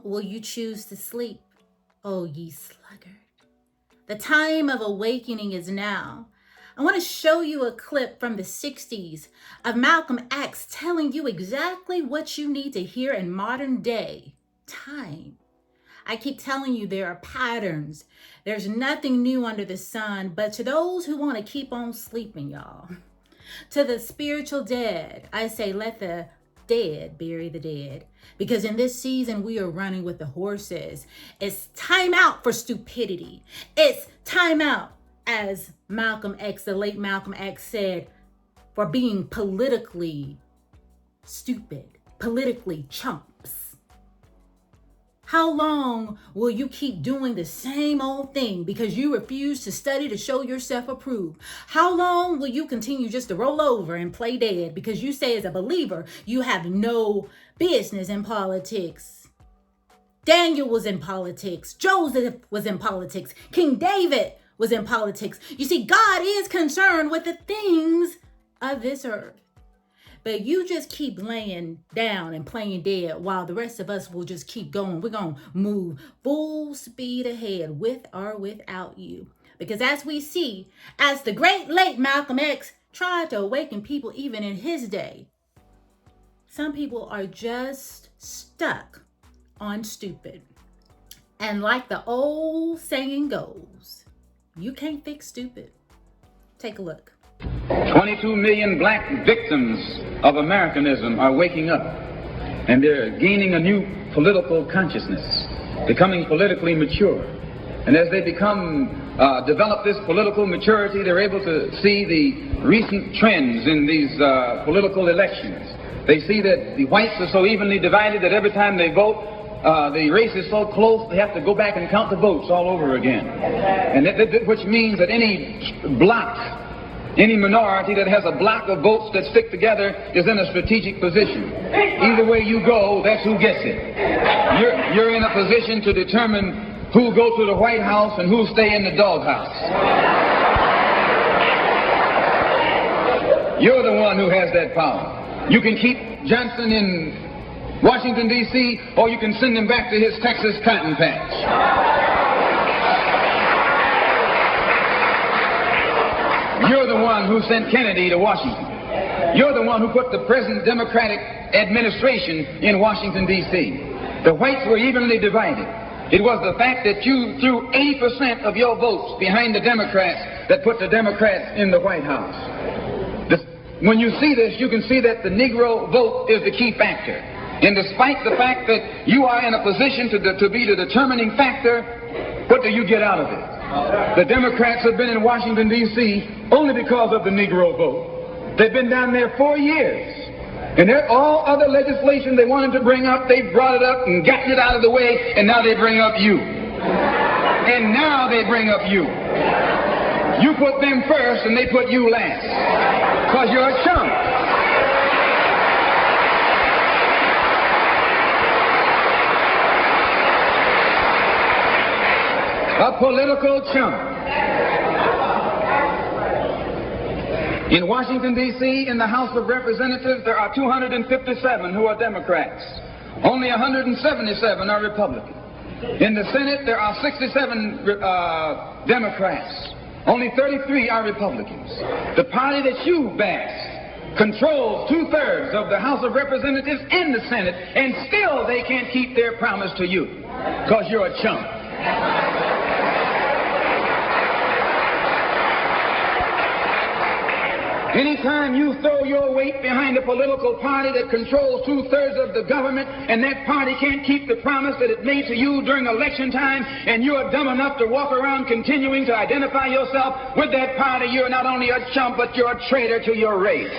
will you choose to sleep, O ye sluggard? The time of awakening is now. I want to show you a clip from the 60s of Malcolm X telling you exactly what you need to hear in modern day time. I keep telling you there are patterns. There's nothing new under the sun, but to those who want to keep on sleeping, y'all, to the spiritual dead, I say let the dead bury the dead. Because in this season, we are running with the horses. It's time out for stupidity. It's time out, as Malcolm X, the late Malcolm X said, for being politically stupid, politically chumps. How long will you keep doing the same old thing because you refuse to study to show yourself approved? How long will you continue just to roll over and play dead because you say as a believer you have no business in politics? Daniel was in politics. Joseph was in politics. King David was in politics. You see, God is concerned with the things of this earth. But you just keep laying down and playing dead while the rest of us will just keep going. We're going to move full speed ahead with or without you. Because as we see, as the great late Malcolm X tried to awaken people even in his day, some people are just stuck on stupid. And like the old saying goes, you can't fix stupid. Take a look. 22 million black victims of Americanism are waking up, and they're gaining a new political consciousness, becoming politically mature. And as they develop this political maturity, they're able to see the recent trends in these political elections. They see that the whites are so evenly divided that every time they vote, the race is so close they have to go back and count the votes all over again. And which means that any block, any minority that has a block of votes that stick together is in a strategic position. Either way you go, that's who gets it. You're in a position to determine who'll go to the White House and who'll stay in the doghouse. You're the one who has that power. You can keep Johnson in Washington, D.C., or you can send him back to his Texas cotton patch. You're the one who sent Kennedy to Washington. You're the one who put the present Democratic administration in Washington, D.C. The whites were evenly divided. It was the fact that you threw 80% of your votes behind the Democrats that put the Democrats in the White House. When you see this, you can see that the Negro vote is the key factor. And despite the fact that you are in a position to be the determining factor, what do you get out of it? The Democrats have been in Washington, D.C. only because of the Negro vote. They've been down there 4 years. And all other legislation they wanted to bring up, they brought it up and gotten it out of the way, and now they bring up you. And now they bring up you. You put them first and they put you last. Because you're a chump. A political chump. In Washington, D.C., in the House of Representatives, there are 257 who are Democrats. Only 177 are Republicans. In the Senate, there are 67 Democrats. Only 33 are Republicans. The party that you backed controls 2/3 of the House of Representatives and the Senate, and still they can't keep their promise to you because you're a chump. Anytime you throw your weight behind a political party that controls 2/3 of the government, and that party can't keep the promise that it made to you during election time, and you're dumb enough to walk around continuing to identify yourself with that party, you're not only a chump, but you're a traitor to your race.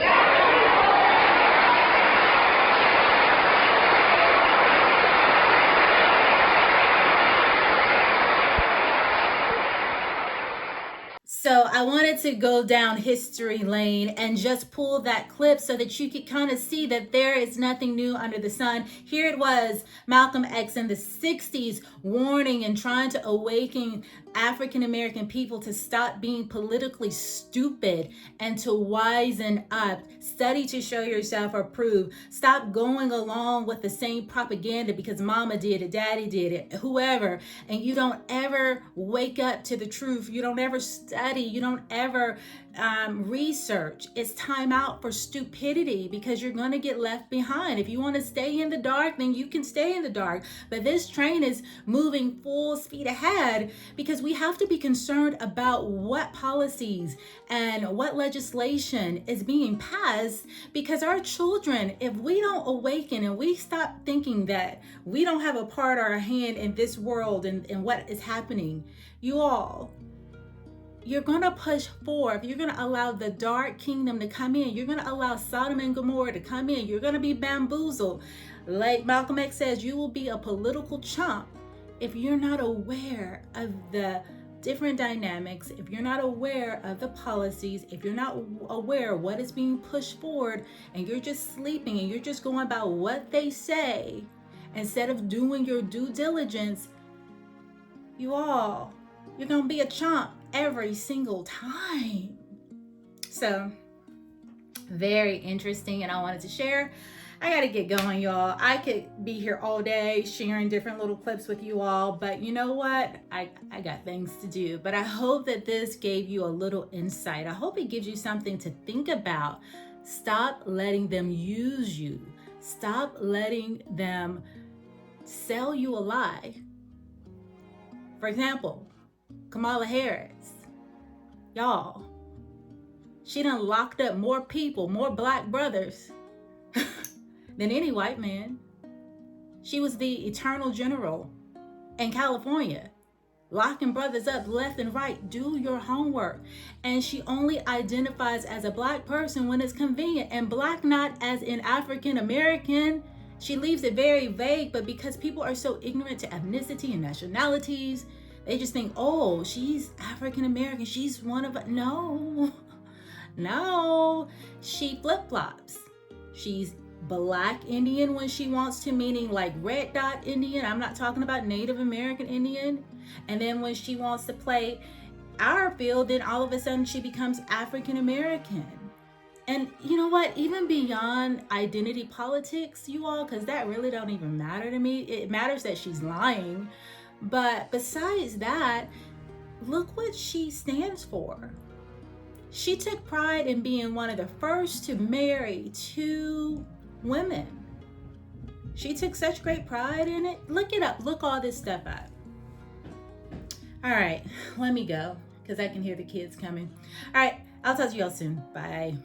So I wanted to go down history lane and just pull that clip so that you could kind of see that there is nothing new under the sun. Here it was, Malcolm X in the 60s warning and trying to awaken African American people to stop being politically stupid and to wisen up. Study to show yourself approved. Stop going along with the same propaganda because mama did it, daddy did it, whoever, and you don't ever wake up to the truth. You don't ever study. You don't ever research. It's time out for stupidity because you're going to get left behind. If you want to stay in the dark, then you can stay in the dark. But this train is moving full speed ahead because we have to be concerned about what policies and what legislation is being passed, because our children, if we don't awaken and we stop thinking that we don't have a part or a hand in this world and what is happening, you're going to push forth. You're going to allow the dark kingdom to come in. You're going to allow Sodom and Gomorrah to come in. You're going to be bamboozled. Like Malcolm X says, you will be a political chump if you're not aware of the different dynamics, if you're not aware of the policies, if you're not aware of what is being pushed forward, and you're just sleeping and you're just going about what they say instead of doing your due diligence, you're going to be a chump every single time. So, very interesting, and I wanted to share. I gotta get going, y'all. I could be here all day sharing different little clips with you all, but you know what? I got things to do. But I hope that this gave you a little insight. I hope it gives you something to think about. Stop letting them use you. Stop letting them sell you a lie. For example, Kamala Harris. Y'all, she done locked up more people, more black brothers than any white man. She was the eternal general in California, locking brothers up left and right. Do your homework. And she only identifies as a black person when it's convenient, and black not as in African American. She leaves it very vague, but because people are so ignorant to ethnicity and nationalities, they just think, oh, she's African American. She's one of us. No, she flip-flops. She's Black Indian when she wants to, meaning like red dot Indian. I'm not talking about Native American Indian. And then when she wants to play our field, then all of a sudden she becomes African American. And you know what? Even beyond identity politics, you all, because that really don't even matter to me. It matters that she's lying. But besides that, look what she stands for. She took pride in being one of the first to marry 2 women. She took such great pride in it. Look it up. Look all this stuff up. All right, let me go because I can hear the kids coming. All right, I'll talk to y'all soon. Bye.